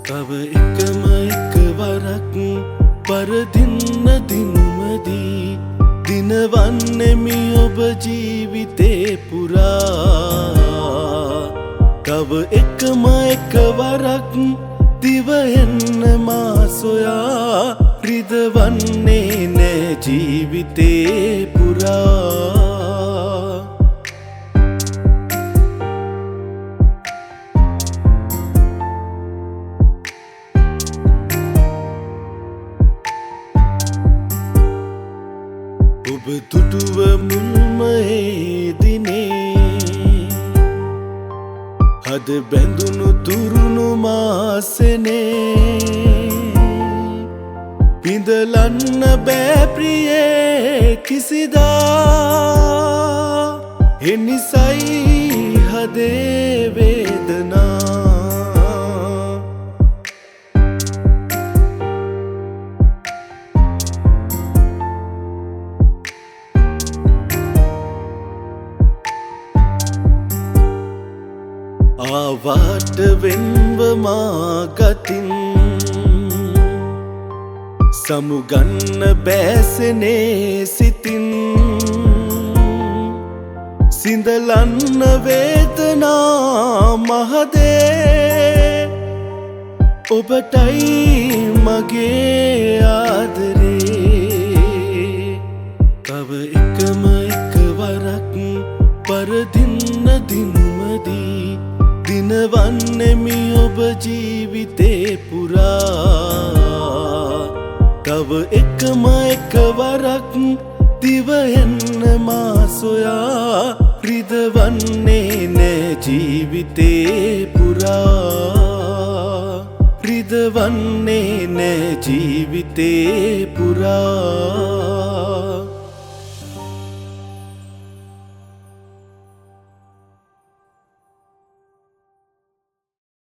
තව එකම එකවරක් පරදින්න දිනුමදී දිනවන්නෙමි ඔබ ජීවිතේ පුරා. තව එකම එකවරක් දිවයන්න මා සොයා රිදවන්නේ නෑ ජීවිතේ පුරා. ඔබ තුටුව මුල්ම ඒ දිනේ හද බැඳුණු තුරුණු මාසනේ පිඳලන්න බෑ ප්‍රියේ කිසිදා එනිසයි හදේ වේදනා. ආවාට වෙන්ව මා ගතින් සමුගන්න බෑසනේ සිතින් සිඳලන්න වේදනා මහදේ ඔබටයි මගේ ආදරේ. තව එකම එකවරක් පරදින්න දිනුමදී දිනවන්නෙමි ඔබ ජීවිතේ පුරා. තව එකම එකවරක් දිවයන්න මා සොයා රිදවන්නේ නෑ ජීවිතේ පුරා. රිදවන්නේ නෑ ජීවිතේ පුරා.